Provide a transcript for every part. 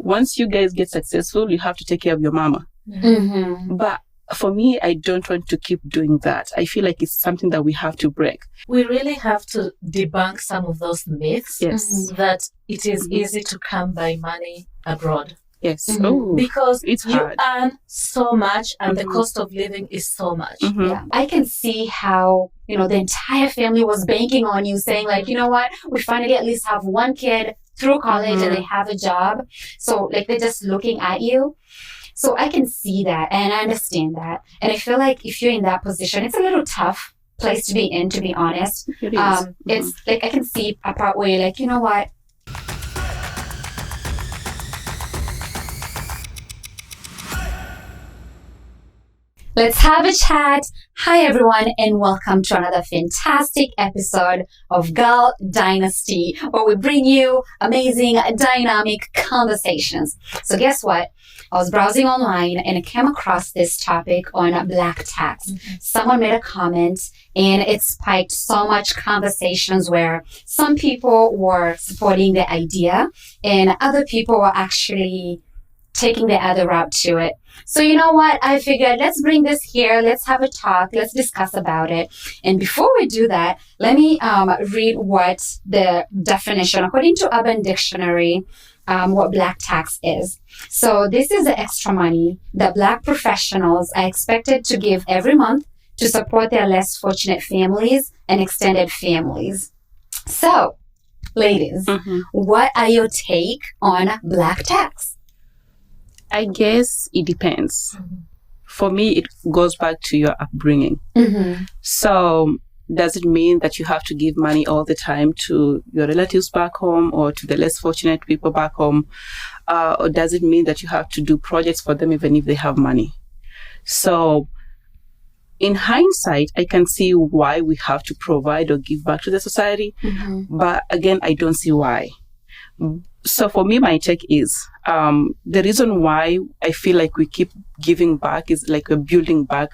once you guys get successful, you have to take care of your mama. But for me, I don't want to keep doing that. I feel like it's something that we have to break. We really have to debunk some of those myths that it is easy to come by money abroad. Yes. Because it's you hard. earn so much and the cost of living is so much. Yeah. I can see how, the entire family was banking on you, saying like, you know what, we finally at least have one kid through college and they have a job. So like they're just looking at you. So I can see that and I understand that. And I feel like if you're in that position, it's a little tough place to be in, to be honest. It is. It's like I can see a part where you're like, you know what? Let's have a chat. Hi, everyone, and welcome to another fantastic episode of Girl Dynasty, where we bring you amazing, dynamic conversations. So guess what? I was browsing online and I came across this topic on Black tax. Someone made a comment and it spiked so much conversations where some people were supporting the idea and other people were actually taking the other route to it. So you know what? I figured let's bring this here. Let's have a talk. Let's discuss about it. And before we do that, let me read what the definition, according to Urban Dictionary, what Black tax is. So this is the extra money that Black professionals are expected to give every month to support their less fortunate families and extended families. So, ladies, what are your take on Black tax? I guess it depends. For me, it goes back to your upbringing. So does it mean that you have to give money all the time to your relatives back home or to the less fortunate people back home? Or does it mean that you have to do projects for them even if they have money? So in hindsight, I can see why we have to provide or give back to the society. But again, I don't see why. So for me, my take is the reason why I feel like we keep giving back is like we're building back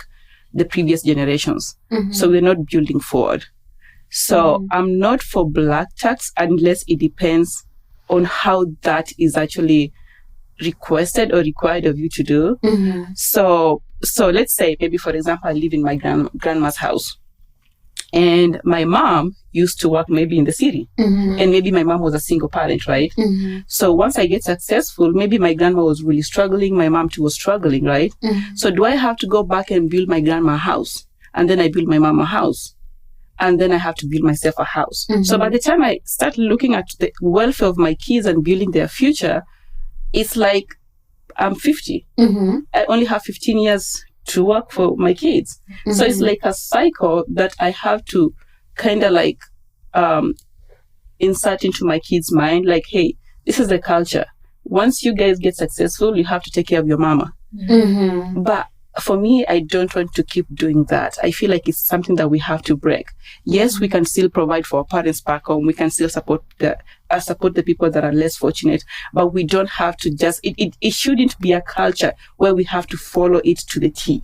the previous generations. So we're not building forward. So I'm not for Black tax unless it depends on how that is actually requested or required of you to do. So let's say maybe, for example, I live in my grandma's house. And my mom used to work maybe in the city. And maybe my mom was a single parent, right? So once I get successful, maybe my grandma was really struggling. My mom too was struggling, right? So do I have to go back and build my grandma a house? And then I build my mom a house. And then I have to build myself a house. So by the time I start looking at the welfare of my kids and building their future, it's like I'm 50. I only have 15 years to work for my kids. So it's like a cycle that I have to kind of like insert into my kids' mind, like, hey, this is the culture. Once you guys get successful, you have to take care of your mama. But for me, I don't want to keep doing that. I feel like it's something that we have to break. Yes, we can still provide for our parents back home. We can still support the people that are less fortunate, but we don't have to just, it shouldn't be a culture where we have to follow it to the T.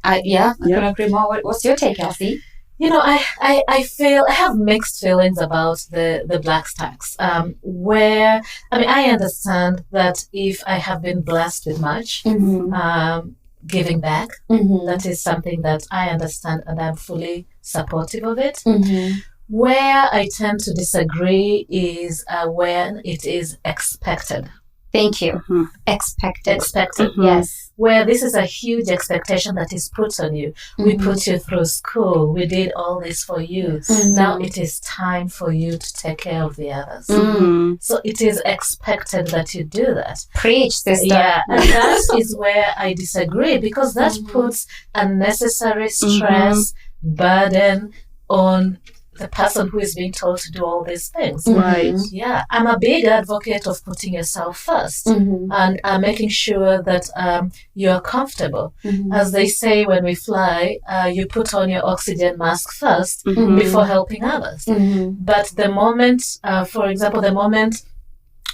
I couldn't agree more. What's your take, Elsie? I feel I have mixed feelings about the Black tax. Where I understand that if I have been blessed with much, giving back, that is something that I understand and I'm fully supportive of it. Where I tend to disagree is when it is expected. Thank you. Expected, yes. Where this is a huge expectation that is put on you. We put you through school. We did all this for you. Now it is time for you to take care of the others. So it is expected that you do that. Preach, sister. Yeah, and that is where I disagree, because that puts unnecessary stress, burden on the person who is being told to do all these things. Right. Yeah. I'm a big advocate of putting yourself first and making sure that you're comfortable. As they say when we fly, you put on your oxygen mask first before helping others. But the moment, for example,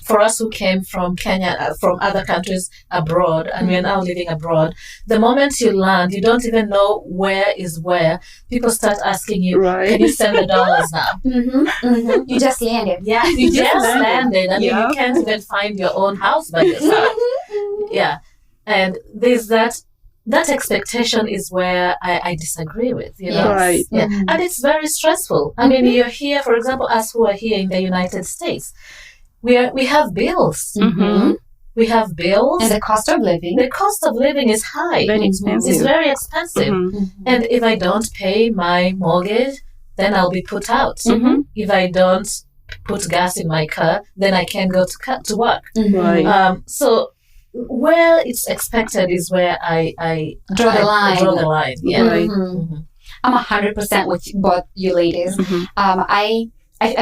for us who came from Kenya, from other countries abroad, and we're now living abroad, the moment you land, you don't even know where is where. People start asking you, can you send the dollars now? You just landed. Yeah, you just landed. I mean, you can't even find your own house by yourself. Yeah. And there's that expectation is where I disagree with, you know. Right. Yeah. And it's very stressful. I mean, you're here, for example, us who are here in the United States, we have bills. We have bills. And the cost of living. The cost of living is high. Very expensive. It's very expensive. And if I don't pay my mortgage, then I'll be put out. If I don't put gas in my car, then I can't go to work. Right. So where it's expected is where I draw the line. Yeah. Right. I'm 100% with both you ladies. I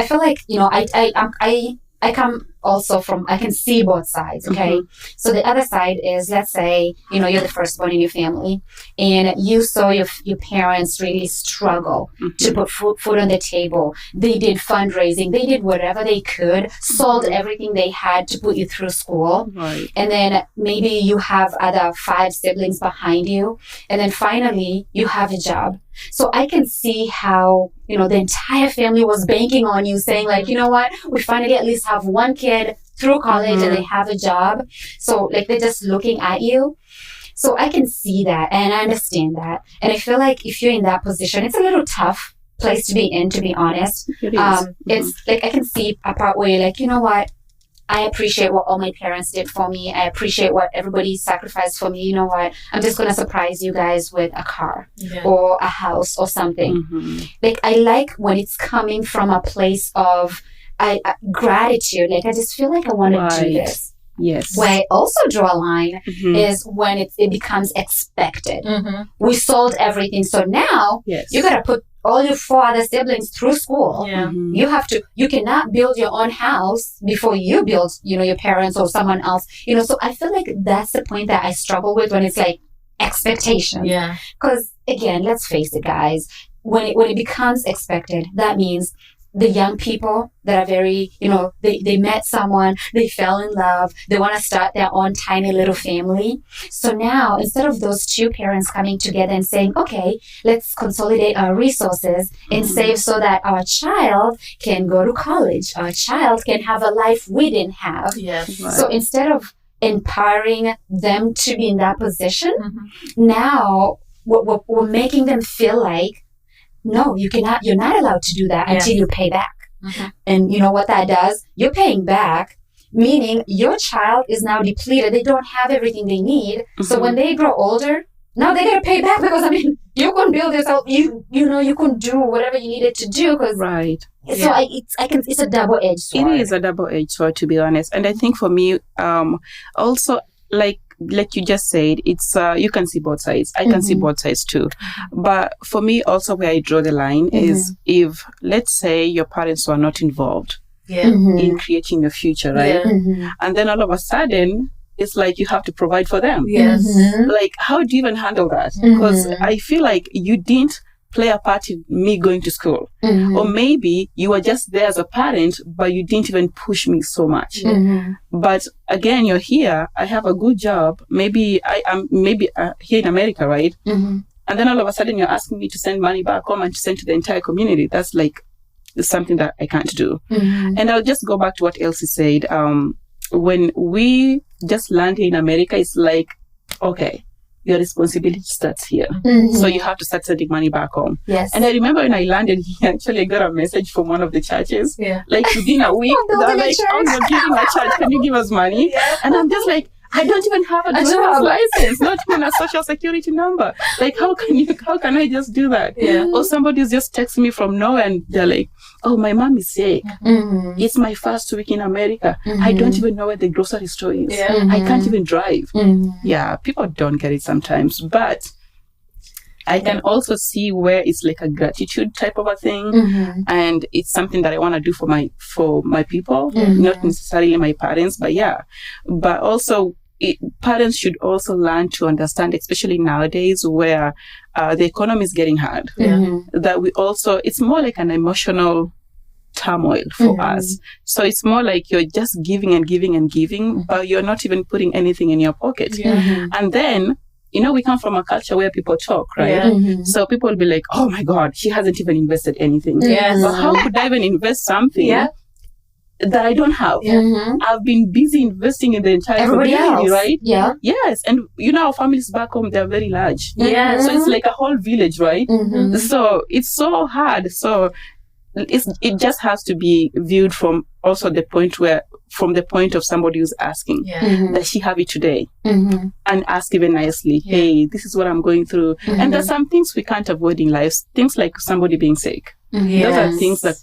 feel like, you know, I come also from, I can see both sides, okay? So the other side is, let's say, you know, you're the firstborn in your family and you saw your parents really struggle to put food on the table. They did fundraising. They did whatever they could, sold everything they had to put you through school. Right. And then maybe you have other 5 siblings behind you. And then finally you have a job. So I can see how, you know, the entire family was banking on you, saying like, you know what, we finally at least have one kid through college and they have a job. So like they're just looking at you. So I can see that and I understand that. And I feel like if you're in that position, it's a little tough place to be in, to be honest. It is. It's like I can see a part where you're like, you know what, I appreciate what all my parents did for me. I appreciate what everybody sacrificed for me. You know what? I'm just going to surprise you guys with a car or a house or something. Like, I like when it's coming from a place of gratitude. Like, I just feel like I want to do this. Yes. Where I also draw a line is when it becomes expected. We sold everything. So now you got to put all your 4 other siblings through school. You cannot build your own house before you build, you know, your parents or someone else, you know. So I feel like that's the point that I struggle with when it's like expectation. Because again, let's face it, guys, when it becomes expected, that means the young people that are very, you know, they met someone, they fell in love, they want to start their own tiny little family. So now, instead of those 2 parents coming together and saying, okay, let's consolidate our resources and save so that our child can go to college, our child can have a life we didn't have. So instead of empowering them to be in that position, now we're making them feel like, no, you're not allowed to do that until you pay back. And you know what that does? You're paying back, meaning your child is now depleted. They don't have everything they need. So when they grow older, now they got to pay back because, I mean, you couldn't build yourself, you know, you couldn't do whatever you needed to do. Right. So it's a double-edged sword. It is a double-edged sword, to be honest. And I think for me, also, like you just said, it's you can see both sides. I can see both sides too. But for me, also where I draw the line is if, let's say, your parents were not involved in creating your future, right? And then all of a sudden, it's like you have to provide for them. Like, how do you even handle that? Because I feel like you didn't play a part in me going to school. Or maybe you were just there as a parent, but you didn't even push me so much. But again, you're here. I have a good job. Maybe I am here in America, right? And then all of a sudden you're asking me to send money back home and to send to the entire community. That's like something that I can't do. And I'll just go back to what Elsie said. When we just land here in America, it's like, okay, your responsibility starts here. So you have to start sending money back home. And I remember when I landed here, actually I got a message from one of the churches. Like within a week, they're like, oh, you're giving a church, can you give us money? And I'm just like, I don't even have a driver's license, not even a social security number. Like, how can I just do that? Or somebody's just texting me from nowhere and they're like, oh, my mom is sick. It's my first week in America. I don't even know where the grocery store is. I can't even drive. Yeah, people don't get it sometimes. But I can also see where it's like a gratitude type of a thing. And it's something that I want to do for my people, not necessarily my parents, but But also, parents should also learn to understand, especially nowadays where the economy is getting hard, that we also, it's more like an emotional turmoil for us. So it's more like you're just giving and giving and giving, but you're not even putting anything in your pocket. And then, we come from a culture where people talk, right? So people will be like, oh my God, she hasn't even invested anything. But how could I even invest something that I don't have? I've been busy investing in the entire community, right? Yes. And our families back home, they're very large. So it's like a whole village, right? So it's so hard. So it just has to be viewed from also the point of somebody who's asking, does she have it today? And ask even nicely, hey, this is what I'm going through. And there's some things we can't avoid in life. Things like somebody being sick. Those are things that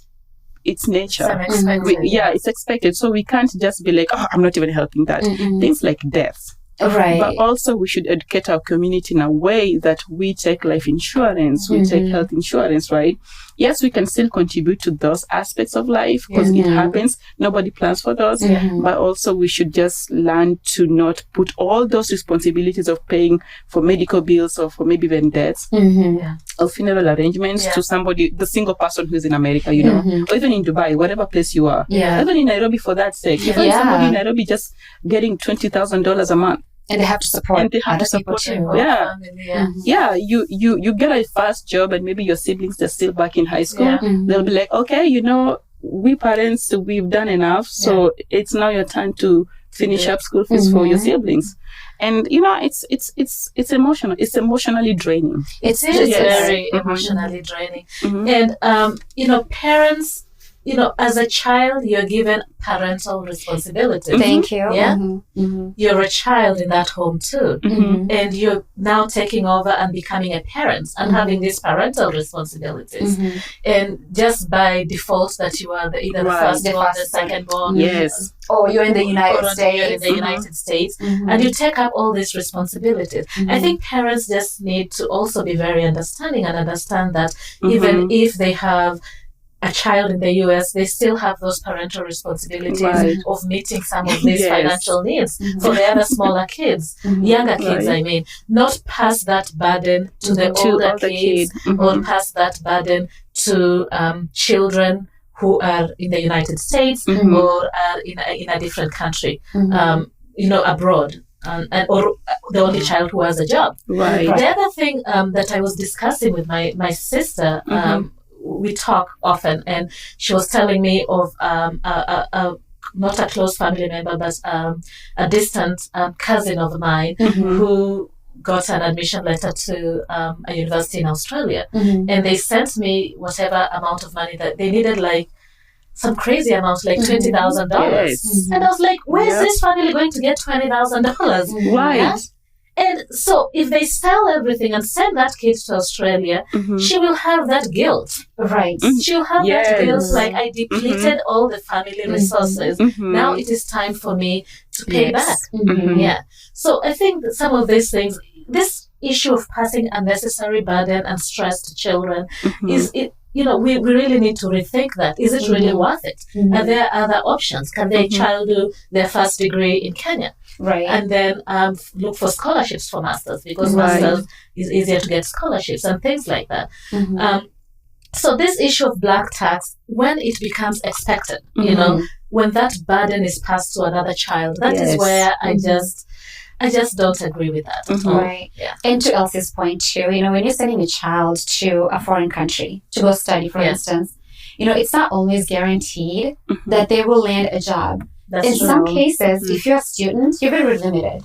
it's nature. It's expected. So we can't just be like, oh, I'm not even helping that. Things like death. Right. But also we should educate our community in a way that we take life insurance, we take health insurance, right? Yes, we can still contribute to those aspects of life because it happens. Nobody plans for those. But also we should just learn to not put all those responsibilities of paying for medical bills or for maybe even deaths or funeral arrangements to somebody, the single person who's in America, or even in Dubai, whatever place you are. Even in Nairobi for that sake. Even somebody in Nairobi just getting $20,000 a month. And they have to support other people too. You get a first job and maybe your siblings are still back in high school. They'll be like, okay, we parents, we've done enough. So it's now your turn to finish up school fees for your siblings. And, it's emotional. It's emotionally draining. It's very emotionally draining. And, parents, as a child, you're given parental responsibility. Thank you. Yeah. You're a child in that home too. And you're now taking over and becoming a parent and having these parental responsibilities. And just by default that you are either the first born, the second born. Yes. Or you're in the United States. You're in the United States. And you take up all these responsibilities. I think parents just need to also be very understanding and understand that even if they have a child in the US, they still have those parental responsibilities of meeting some of these financial needs for the other smaller kids, younger kids, I mean, not pass that burden to the older kids or pass that burden to children who are in the United States or are in a different country, abroad. Or the only child who has a job. Right. The other thing that I was discussing with my sister, we talk often, and she was telling me of not a close family member, but a distant cousin of mine who got an admission letter to a university in Australia, and they sent me whatever amount of money that they needed, like some crazy amount, like $20,000. And I was like, where is this family going to get $20,000? Right. Yeah? And so if they sell everything and send that kid to Australia, she will have that guilt. Right. She'll have that guilt, like I depleted all the family resources. Now it is time for me to pay back. Yeah. So I think that some of these things, this issue of passing unnecessary burden and stress to children is it. We really need to rethink that. Is it really worth it? Are there other options? Can their child do their first degree in Kenya? Right. And then look for scholarships for masters, because masters is easier to get scholarships and things like that. So this issue of black tax, when it becomes expected, when that burden is passed to another child, that is where I just don't agree with that at all. Right. Yeah. And to Elsie's point too, when you're sending a child to a foreign country to go study, for instance, it's not always guaranteed that they will land a job. In some cases, if you're a student, you're very limited.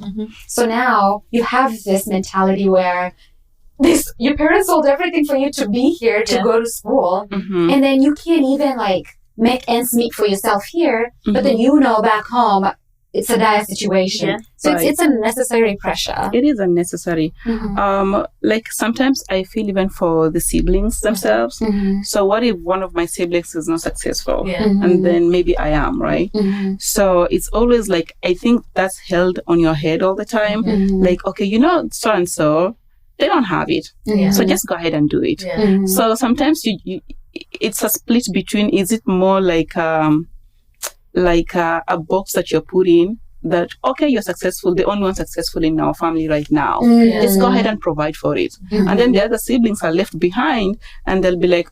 So now you have this mentality where your parents sold everything for you to be here, to go to school, and then you can't even make ends meet for yourself here, but then back home, it's a dire situation. So it's a necessary pressure. It is unnecessary. Sometimes I feel even for the siblings themselves. So what if one of my siblings is not successful? And then maybe I am, right? So it's always I think that's held on your head all the time. Okay, so-and-so, they don't have it. So just go ahead and do it. So sometimes it's a split between, is it more like a box that you're put in that, okay, you're successful, the only one successful in our family right now. Just go ahead and provide for it. And then the other siblings are left behind, and they'll be like,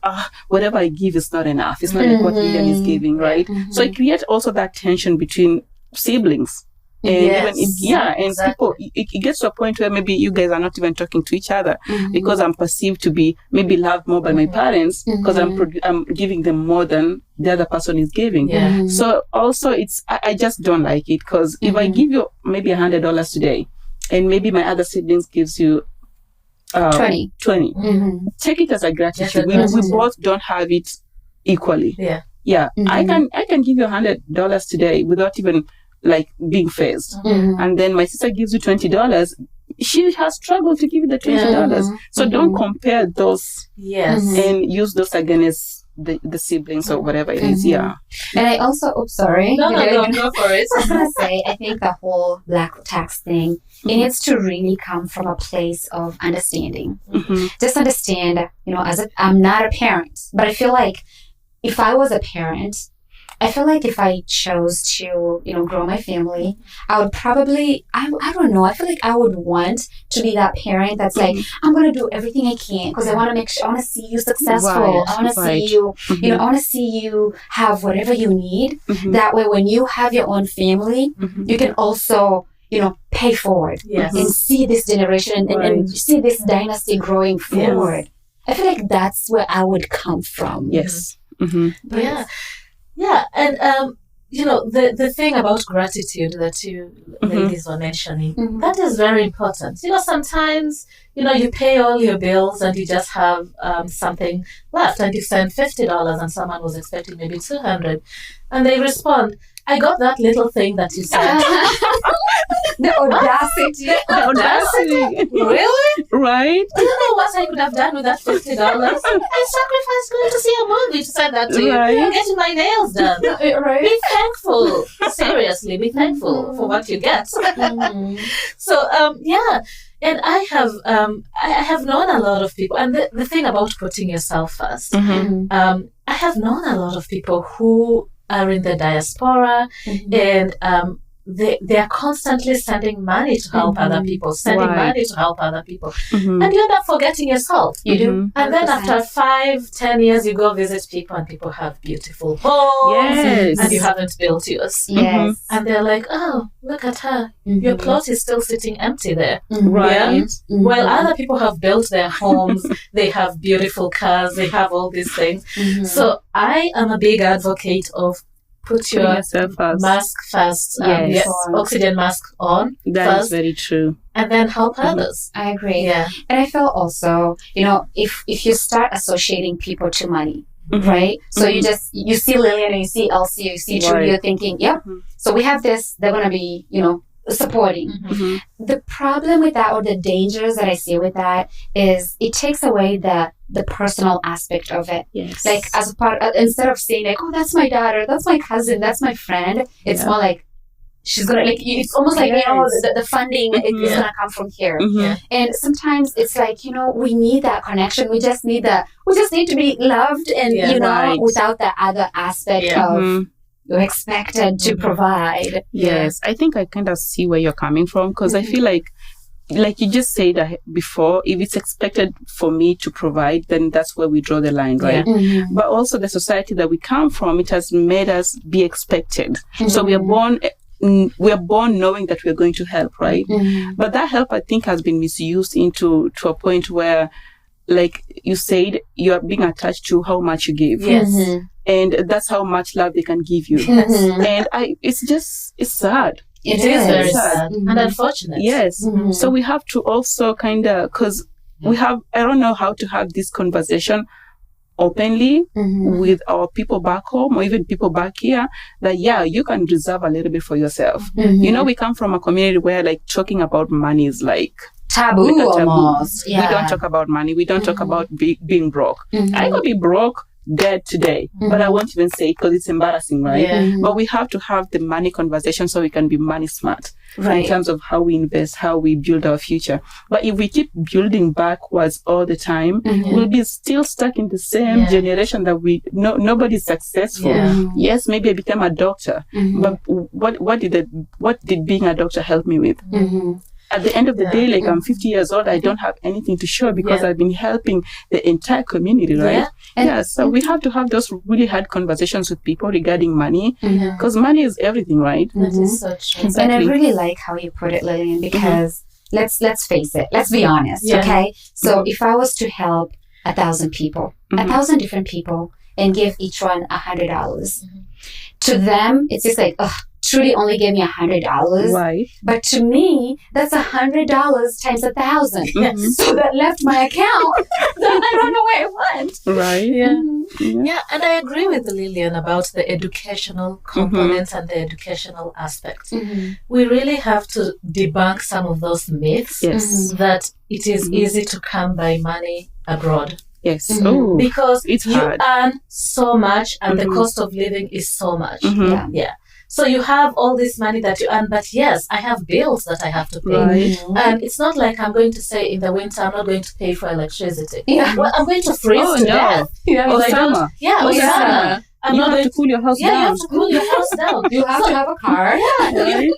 whatever I give is not enough. It's not like what Lillian is giving, right? So it creates also that tension between siblings. And exactly. people, it gets to a point where maybe you guys are not even talking to each other because I'm perceived to be maybe loved more by my parents because I'm giving them more than the other person is giving. So also I just don't like it, because if I give you maybe $100 today and maybe my other siblings gives you 20. Take it as a gratitude. We both don't have it equally. I can give you $100 today without even like being phased. And then my sister gives you $20. She has struggled to give you the $20. So don't compare those and use those against the siblings or whatever it is. And I also, go for it. I was going to say, I think the whole black tax thing, it needs to really come from a place of understanding. Just understand, I'm not a parent, but I feel like if I was a parent, I feel like if I chose to, grow my family, I would probably, I don't know, I feel like I would want to be that parent that's like, I'm going to do everything I can because I want to make sure, I want to see you successful. I want to see you, I want to see you have whatever you need. That way, when you have your own family, you can also, pay forward and see this generation and see this dynasty growing forward. I feel like that's where I would come from. And the thing about gratitude that you ladies were mentioning, that is very important. Sometimes you pay all your bills and you just have something left, and you send $50 and someone was expecting maybe $200, and they respond, I got that little thing that you said. The audacity. Really? Right? Do you know what I could have done with that $50? I sacrificed going to see a movie to send that to you. I'm getting my nails done. Be thankful. Seriously, be thankful for what you get. So, and I have known a lot of people, and the thing about putting yourself first, I have known a lot of people who are in the diaspora, and they are constantly sending money to help other people, money to help other people, and you end up forgetting yourself. You do, and then after 5-10 years, you go visit people, and people have beautiful homes, and you haven't built yours. And they're like, oh, look at her, your plot is still sitting empty there. While other people have built their homes, they have beautiful cars, they have all these things. So I am a big advocate of put your mask first, oxygen mask on. That is very true. And then help others. I agree. And I feel also, if you start associating people to money, right? So you see Lillian and you see Elsie, you see Julie, you're thinking, so we have this, they're going to be, supporting. The problem with that, or the dangers that I see with that, is it takes away the personal aspect of it. Like as a part, instead of saying like, oh, that's my daughter, that's my cousin, that's my friend, it's more like she's gonna, like, it's almost like, the funding is gonna come from here. And sometimes it's like, we need that connection. We just need to be loved, and without the other aspect of you're expected to provide. I think I kind of see where you're coming from, because I feel like you just said before, if it's expected for me to provide, then that's where we draw the line, right? But also the society that we come from, it has made us be expected. So we are born knowing that we're going to help, right? But that help, I think, has been misused to a point where, like you said, you're being attached to how much you give. And that's how much love they can give you. And it's sad. It is very sad and unfortunate. So we have to also kind of, because I don't know how to have this conversation openly with our people back home, or even people back here, that you can reserve a little bit for yourself. We come from a community where, like, talking about money is like taboo almost. We don't talk about money. We don't talk about being broke. I could be broke dead today, but I won't even say it because it's embarrassing, right? Yeah. But we have to have the money conversation so we can be money smart in terms of how we invest, how we build our future. But if we keep building backwards all the time, we'll be still stuck in the same generation that nobody's successful. Yeah. Yes, maybe I became a doctor, but what did being a doctor help me with? At the end of the day, like I'm 50 years old, I don't have anything to show because I've been helping the entire community, right? So we have to have those really hard conversations with people regarding money because money is everything, right? That is so true. And I really like how you put it, Lillian, because let's face it, let's be honest, okay? So if I was to help 1,000 people, 1,000 different people, and give each one $100, to them, it's just like, Trudy only gave me $100. Right. But to me, that's $100 times 1,000. So that left my account. Then I don't know where it went. Right. Yeah, and I agree with Lillian about the educational component and the educational aspect. We really have to debunk some of those myths that it is easy to come by money abroad. Yes. Oh, because it's you hard. earn so much and the cost of living is so much. Yeah. So you have all this money that you earn, but yes, I have bills that I have to pay. Right. And it's not like I'm going to say in the winter, I'm not going to pay for electricity. Yeah. Well, I'm going to freeze to death. Or If I don't- summer. Yeah, or summer. I'm You not have going to cool your house Yeah, you down. have to cool your house down. You have to have a car. Right?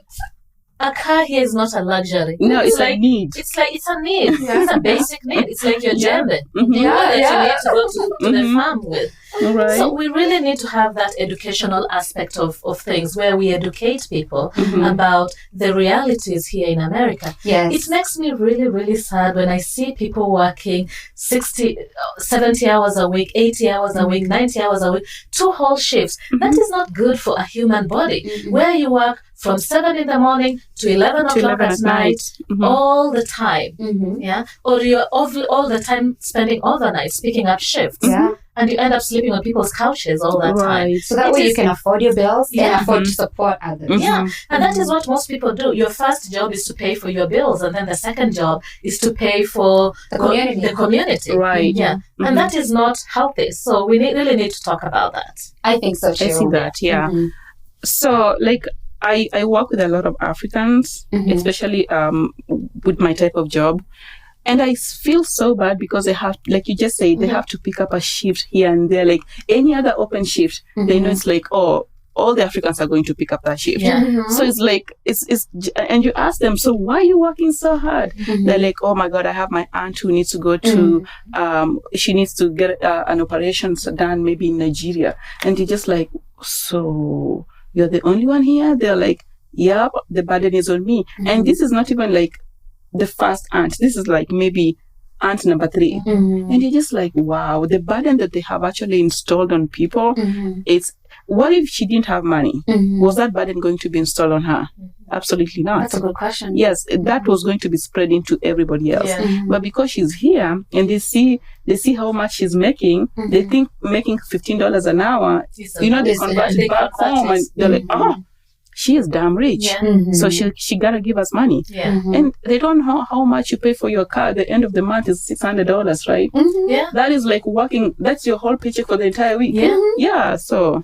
A car here is not a luxury. No, it's a need. It's a need. It's a basic need. It's like your djembe. Mhm. You know that you need to go to the Mhm. farm with. Right. So we really need to have that educational aspect of things where we educate people about the realities here in America. Yes. It makes me really, really sad when I see people working 60, 70 hours a week, 80 hours a week, 90 hours a week, 2 whole shifts. That is not good for a human body. Where you work from 7 in the morning to 11 o'clock at night, all the time. Yeah. Or you're all the time spending overnight, picking up shifts. Yeah. And you end up sleeping on people's couches all that time. Right. So that way you can afford your bills and Yeah. afford to support others. Yeah, and that is what most people do. Your first job is to pay for your bills, and then the second job is to pay for The community. The community. Right. Yeah, and that is not healthy. So we really need to talk about that. I think so too. I see that, yeah. So, like, I work with a lot of Africans, especially with my type of job. And I feel so bad because they have, like you just said, they have to pick up a shift here and there. Like any other open shift, they know it's like, oh, all the Africans are going to pick up that shift. Yeah. So it's like, and you ask them, so why are you working so hard? They're like, oh my God, I have my aunt who needs to go to, she needs to get an operation done maybe in Nigeria. And you're just like, so you're the only one here? They're like, yep, the burden is on me. And this is not even like the first aunt. This is like maybe aunt number 3. And you're just like, wow, the burden that they have actually installed on people, it's, what if she didn't have money? Was that burden going to be installed on her? Absolutely not. That's a good question. Yes, that was going to be spreading to everybody else. Yeah. But because she's here and they see how much she's making, they think making $15 an hour, you know, they convert it back home and they're like, oh, she is damn rich. Yeah. So she gotta give us money. Yeah. And they don't know how much you pay for your car. At the end of the month is $600, right? Yeah. That is like that's your whole paycheck for the entire week. Yeah. Yeah. So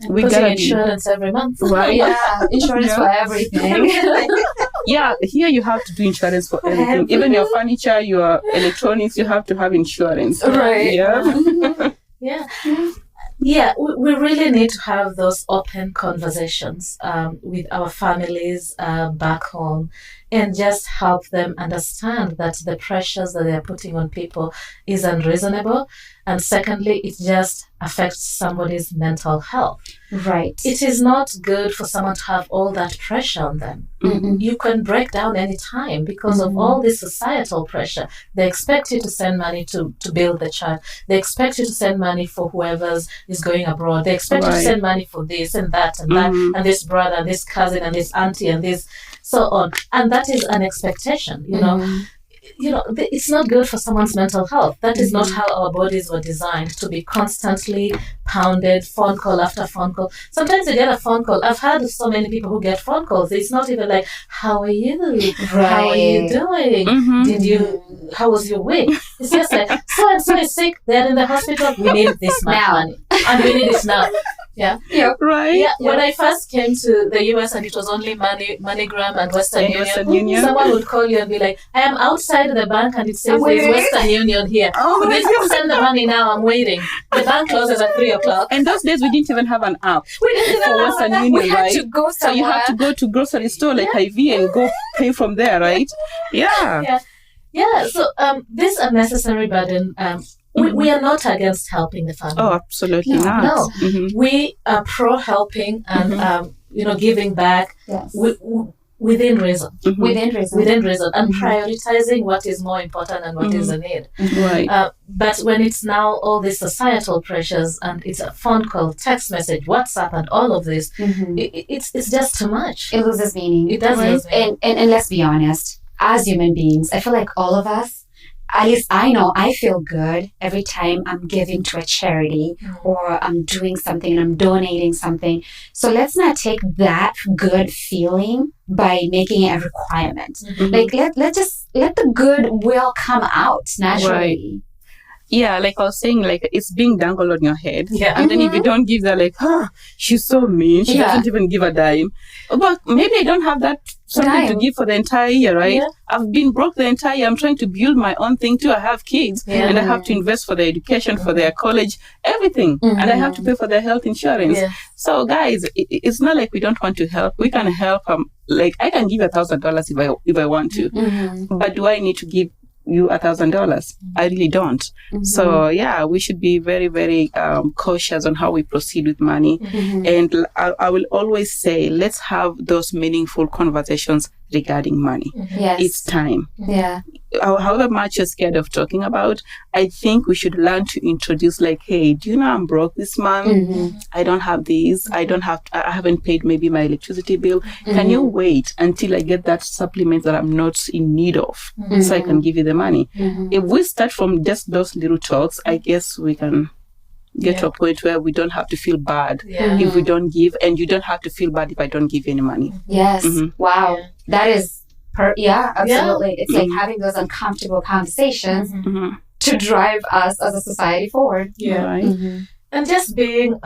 we Putting gotta insurance every month. right. Yeah, insurance for everything. Yeah, here you have to do insurance for everything. Even your furniture, your electronics, you have to have insurance. Right. Yeah. Yeah. Yeah, we really need to have those open conversations with our families back home and just help them understand that the pressures that they're putting on people is unreasonable. And secondly, it just affects somebody's mental health. Right. It is not good for someone to have all that pressure on them. You can break down any time because of all this societal pressure. They expect you to send money to build the child. They expect you to send money for whoever's is going abroad. They expect you to send money for this and that and that and this brother and this cousin and this auntie and this so on. And that is an expectation, you know. it's not good for someone's mental health. That is not how our bodies were designed, to be constantly pounded, phone call after phone call. Sometimes you get a phone call. I've had so many people who get phone calls. It's not even like, how are you? Right. How are you doing? How was your week? It's just like, so-and-so is sick. They're in the hospital. We need this much money. And we need it now. Yeah. Right. Yeah. When I first came to the US and it was only MoneyGram and Western Union, someone would call you and be like, I am outside the bank and it says there's Western Union here. Could you send the money now? I'm waiting. The bank closes at 3:00. And those days we didn't even have an app. We didn't even for have Western an app. Union, We had right? to go So you have to go to grocery store like IV and go pay from there, right? Yeah. Yeah. So this unnecessary burden, we are not against helping the family. Oh, absolutely not. No. We are pro helping and giving back. Yes. Within reason. Within reason. And prioritizing what is more important and what is a need. Right. But when it's now all these societal pressures and it's a phone call, text message, WhatsApp, and all of this, it's just too much. It loses meaning. It does lose meaning. And let's be honest, as human beings, I feel like all of us, at least I know I feel good every time I'm giving to a charity or I'm doing something and I'm donating something. So let's not take that good feeling by making it a requirement. Like let's just let the goodwill come out naturally. Right. Yeah, like I was saying, like it's being dangled on your head. Yeah. And then if you don't give that, like, she's so mean. She doesn't even give a dime. But maybe I don't have that something to give for the entire year, right? Yeah. I've been broke the entire year. I'm trying to build my own thing too. I have kids and I have to invest for their education, for their college, everything. And I have to pay for their health insurance. Yeah. So guys, it's not like we don't want to help. We can help. Like I can give $1,000 if I want to. But do I need to give you $1,000? I really don't. So yeah, we should be very, very cautious on how we proceed with money. And I will always say, let's have those meaningful conversations regarding money. Yes. It's time. Yeah. However much you're scared of talking about, I think we should learn to introduce like, hey, do you know I'm broke this month? I don't have these. I haven't paid maybe my electricity bill. Can you wait until I get that supplement that I'm not in need of so I can give you the money? If we start from just those little talks, I guess we can get to a point where we don't have to feel bad if we don't give, and you don't have to feel bad if I don't give you any money. Yes. Wow. That is absolutely. It's like having those uncomfortable conversations to drive us as a society forward. Yeah. Right. And just being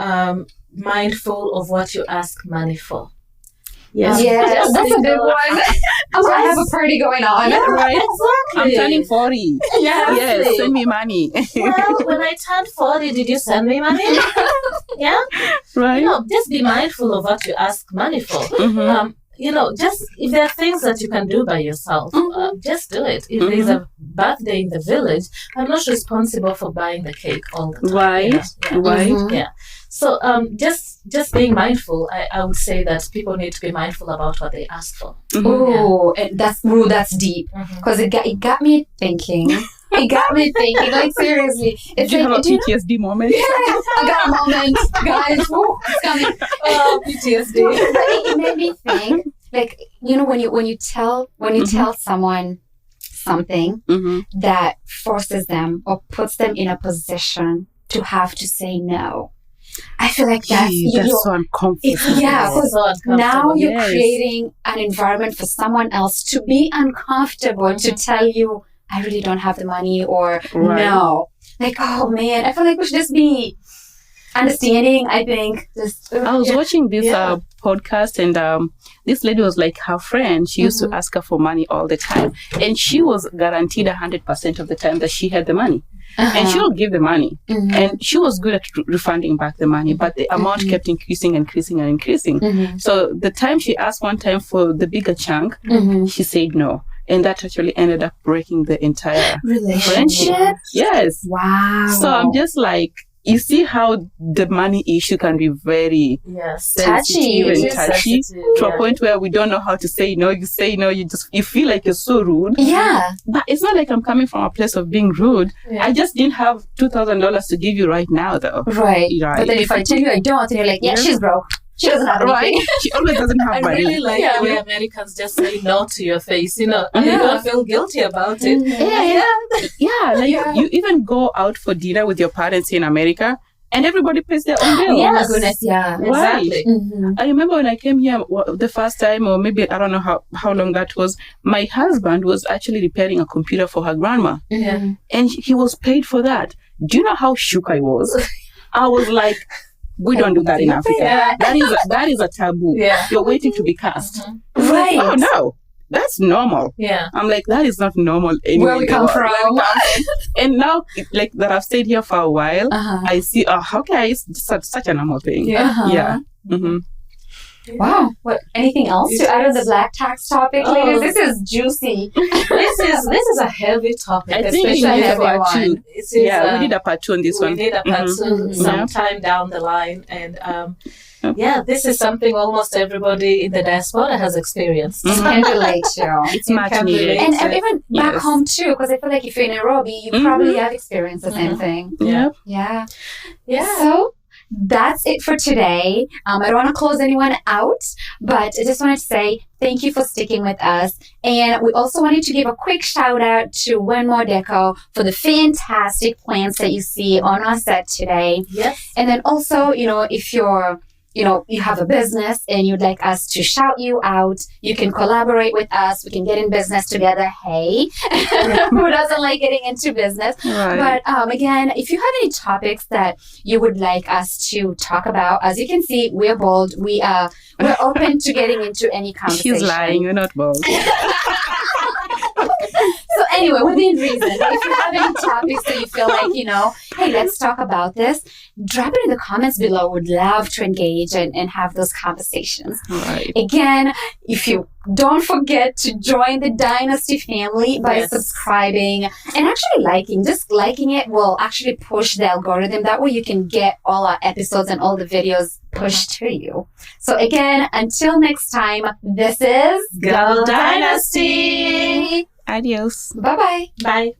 mindful of what you ask money for. Yes. Yeah, that's a big one. I have a party going on. Yeah, Right. exactly. I'm turning 40. Yes, send me money. Well, when I turned 40, did you send me money? Yeah? Right. Just be mindful of what you ask money for. Just if there are things that you can do by yourself, just do it. If there's a birthday in the village, I'm not responsible for buying the cake all the time. Right. Right. Yeah. So just being mindful, I would say that people need to be mindful about what they ask for. Oh, that's deep. Because it got me thinking. Like seriously. It's Did you like, have a PTSD moment? I got a moment, guys. Woo, it's coming. PTSD. It made me think, like, when you tell someone something that forces them or puts them in a position to have to say no. I feel like that's so uncomfortable. Because now you're creating an environment for someone else to be uncomfortable to tell you, I really don't have the money, or no. Like, oh man, I feel like we should just be understanding. I think I was watching this podcast, and this lady was like her friend. She used to ask her for money all the time, and she was guaranteed 100% of the time that she had the money. And she will give the money. And she was good at refunding back the money, but the amount kept increasing. So the time she asked one time for the bigger chunk, she said no. And that actually ended up breaking the entire friendship. Yes. Wow. So I'm just like, you see how the money issue can be very touchy to a point where we don't know how to say no. You say no, you feel like you're so rude. Yeah. But it's not like I'm coming from a place of being rude. Yeah. I just didn't have $2,000 to give you right now, though. Right. But then if I tell you I don't, then you're like, she's broke. She doesn't have anything. Right? She always doesn't have I money. really like the way Americans just say no to your face, and you don't feel guilty about it. Like you even go out for dinner with your parents in America, and everybody pays their own bill. Oh my goodness, yeah. Right. Exactly. I remember when I came here the first time, or maybe I don't know how long that was, my husband was actually repairing a computer for her grandma. Yeah. And he was paid for that. Do you know how shook I was? I was like, we don't do that in Africa. Yeah. That is a taboo. Yeah. You're waiting to be cast. Right. Oh, no. That's normal. Yeah. I'm like, that is not normal anywhere. Where we come from. And now, like, that I've stayed here for a while, I see, okay, it's such a normal thing. Yeah. Yeah. Mm-hmm. Wow. What? Anything else to add on the black tax topic, ladies? This is juicy. This is a heavy topic, I think we especially did a for part two. we We did a part two on this one. We did a part two sometime down the line, and this is something almost everybody in the diaspora has experienced. Can relate to. It's much needed. And even back home too, because I feel like if you're in Nairobi, you probably have experienced the same thing. Yeah. Yeah. Yeah. So that's it for today. I don't want to close anyone out, but I just wanted to say thank you for sticking with us. And we also wanted to give a quick shout out to One More Deco for the fantastic plants that you see on our set today. Yes. And then also, if you're you have a business and you'd like us to shout you out, you can collaborate with us. We can get in business together. Hey, who doesn't like getting into business? Right. But again, if you have any topics that you would like us to talk about, as you can see, we're bold. We're open to getting into any conversation. She's lying. You're not bold. So anyway, within reason, if you have any topics that you feel like, hey, let's talk about this, drop it in the comments below. Would love to engage and have those conversations. Right. Again, if you don't forget to join the Dynasty family by subscribing and actually liking. Just liking it will actually push the algorithm. That way you can get all our episodes and all the videos pushed to you. So again, until next time, this is Girl Dynasty. Adios. Bye-bye. Bye.